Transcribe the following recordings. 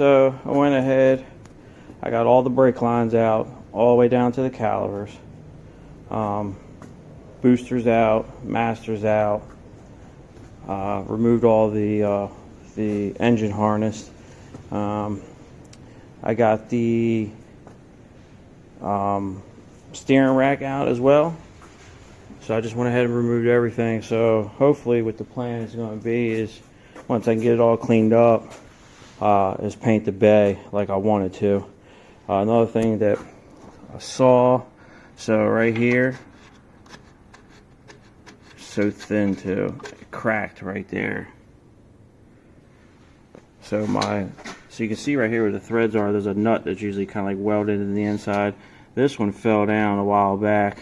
so I went ahead, I got all the brake lines out all the way down to the calipers, boosters out, masters out, removed all the engine harness. I got the steering rack out as well. So I just went ahead and removed everything. So hopefully what the plan is going to be is, once I can get it all cleaned up, is paint the bay like I wanted to. Another thing that I saw, so right here, so thin too, it cracked right there. So you can see right here where the threads are, there's a nut that's usually kind of like welded in the inside. This one fell down a while back,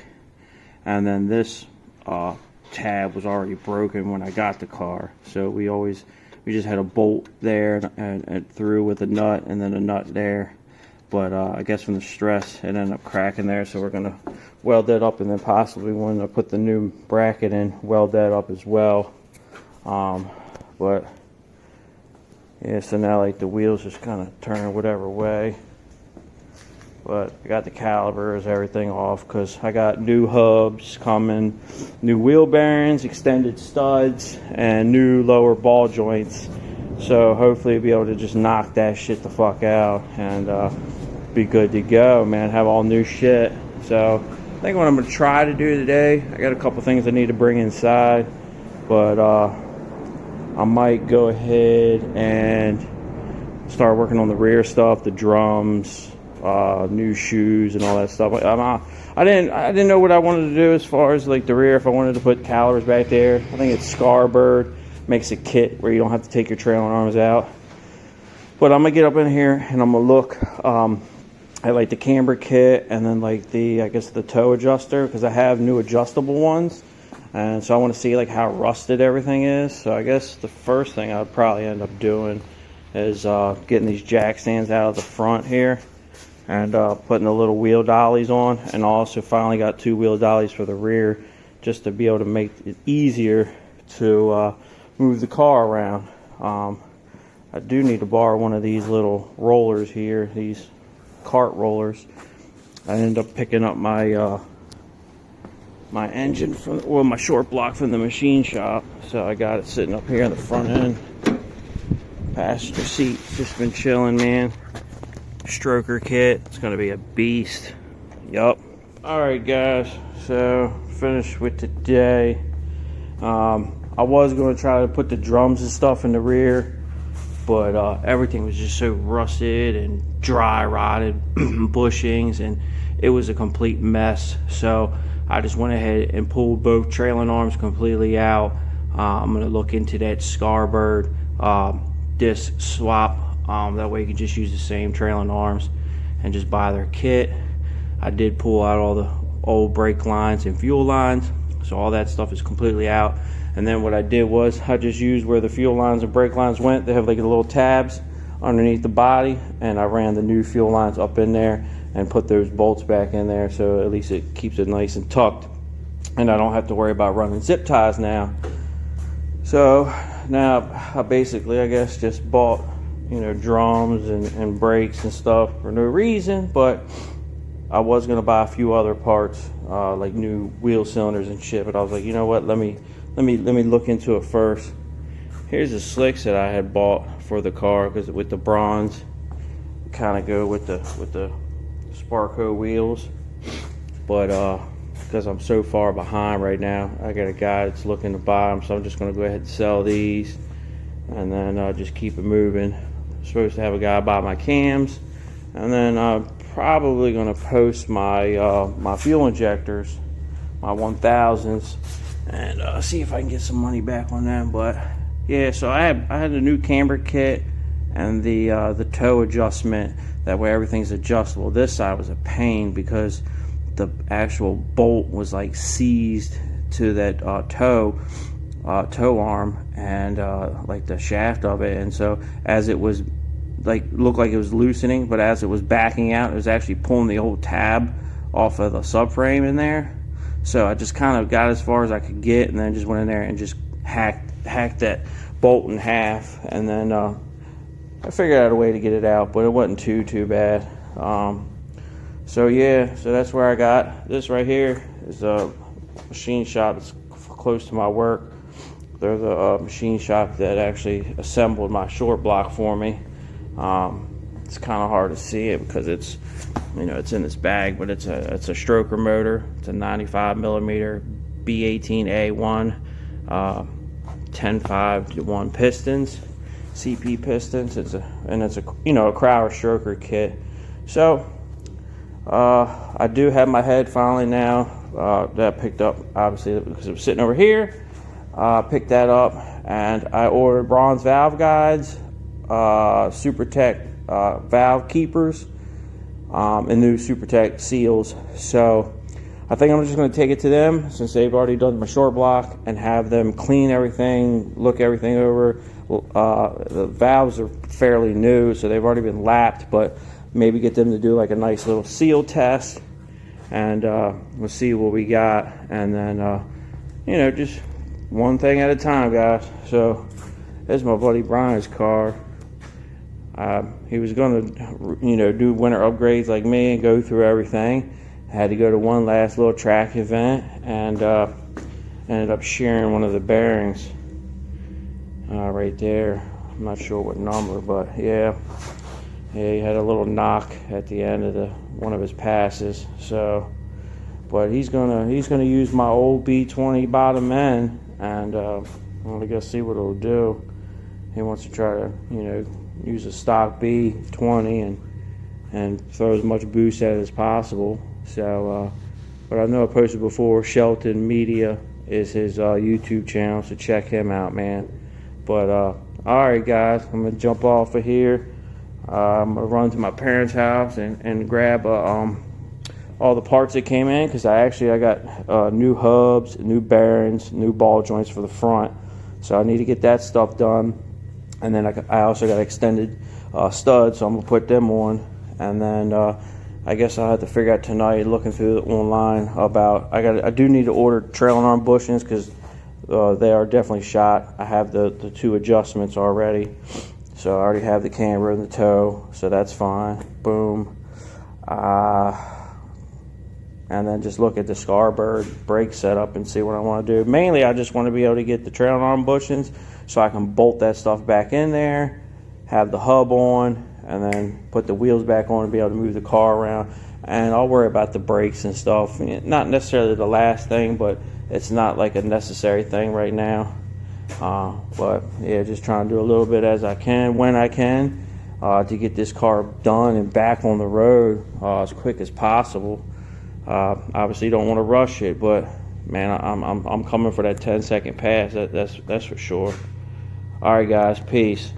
and then this tab was already broken when I got the car. So we just had a bolt there and through with a nut, and then a nut there. But I guess from the stress it ended up cracking there, so we're gonna weld that up, and then possibly when I put the new bracket in, weld that up as well. But yeah, so now like the wheels just kind of turn whatever way. But I got the calipers, everything off, because I got new hubs coming, new wheel bearings, extended studs, and new lower ball joints. So hopefully I'll be able to just knock that shit the fuck out and be good to go, man. Have all new shit. So I think what I'm going to try to do today, I got a couple things I need to bring inside, but I might go ahead and start working on the rear stuff, the drums, new shoes and all that stuff. I didn't know what I wanted to do as far as like the rear, if I wanted to put calipers back there. I think it's Scarbird makes a kit where you don't have to take your trailing arms out. But I'm gonna get up in here and I'm gonna look at like the camber kit, and then like the, I guess, the toe adjuster, because I have new adjustable ones, and so I want to see like how rusted everything is. So I guess the first thing I'd probably end up doing is getting these jack stands out of the front here and putting the little wheel dollies on, and also finally got 2 wheel dollies for the rear, just to be able to make it easier to move the car around. I do need to borrow one of these little rollers here, these cart rollers. I ended up picking up my my engine from, well, my short block from the machine shop, so I got it sitting up here in the front end. Passenger seat, just been chilling, man. Stroker kit, it's gonna be a beast. Yup. Alright guys, so finished with today. I was going to try to put the drums and stuff in the rear, but everything was just so rusted and dry rotted bushings, and it was a complete mess. So I just went ahead and pulled both trailing arms completely out. I'm going to look into that Scarbird disc swap. That way you can just use the same trailing arms and just buy their kit. I did pull out all the old brake lines and fuel lines, so all that stuff is completely out. And then what I did was I just used where the fuel lines and brake lines went. They have like the little tabs underneath the body, and I ran the new fuel lines up in there and put those bolts back in there, so at least it keeps it nice and tucked, and I don't have to worry about running zip ties now. So now I basically, I guess, just bought, you know, drums and brakes and stuff for no reason, but I was gonna buy a few other parts, like new wheel cylinders and shit, but I was like, you know what, let me look into it first. Here's the slicks that I had bought for the car, because with the bronze kind of go with the Sparco wheels, but because I'm so far behind right now, I got a guy that's looking to buy them, so I'm just going to go ahead and sell these, and then just keep it moving. I'm supposed to have a guy buy my cams, and then I'm probably going to post my my fuel injectors, my 1000s, and see if I can get some money back on them. But yeah, so I had a new camber kit and the toe adjustment. That way everything's adjustable. This side was a pain because the actual bolt was like seized to that toe arm and like the shaft of it, and so as it was like, looked like it was loosening, but as it was backing out, it was actually pulling the old tab off of the subframe in there. So I just kind of got as far as I could get, and then just went in there and just hacked that bolt in half, and then I figured out a way to get it out, but it wasn't too bad. So yeah, so that's where I got this right here. Is a machine shop that's close to my work. There's a machine shop that actually assembled my short block for me. It's kind of hard to see it because it's, you know, it's in this bag, but it's a stroker motor. It's a 95 millimeter B18A1 10.5-1 pistons, CP pistons. It's a you know, a Crowder stroker kit. So I do have my head finally now that I picked up, obviously because it was sitting over here. Picked that up, and I ordered bronze valve guides, SuperTech valve keepers, and new SuperTech seals. So I think I'm just going to take it to them since they've already done my short block and have them clean everything, look everything over. The valves are fairly new, so they've already been lapped, but maybe get them to do like a nice little seal test, and we'll see what we got, and then you know, just one thing at a time, guys. So there's my buddy Brian's car. He was going to, you know, do winter upgrades like me and go through everything. Had to go to one last little track event, and ended up shearing one of the bearings right there. I'm not sure what number, but yeah, he had a little knock at the end of one of his passes. So, but he's gonna use my old B20 bottom end, and I'm gonna go see what it'll do. He wants to try to, you know, use a stock B20 and throw as much boost at it as possible. So, but I know I posted before, Shelton Media is his YouTube channel, so check him out, man. But alright guys, I'm gonna jump off of here. I'm gonna run to my parents' house and grab all the parts that came in, because I got new hubs, new bearings, new ball joints for the front. So I need to get that stuff done. And then I also got extended studs, so I'm gonna put them on. And then I guess I'll have to figure out tonight, looking through online, about I do need to order trailing arm bushings, because they are definitely shot. I have the two adjustments already, so I already have the camber and the toe, so that's fine. Boom. And then just look at the Scarbird brake setup and see what I want to do. Mainly, I just want to be able to get the trailing arm bushings so I can bolt that stuff back in there, have the hub on, and then put the wheels back on and be able to move the car around. And I'll worry about the brakes and stuff. Not necessarily the last thing, but it's not like a necessary thing right now. But yeah, just trying to do a little bit as I can, when I can, to get this car done and back on the road as quick as possible. Obviously, don't want to rush it, but man, I'm coming for that 10-second pass. That's for sure. All right, guys, peace.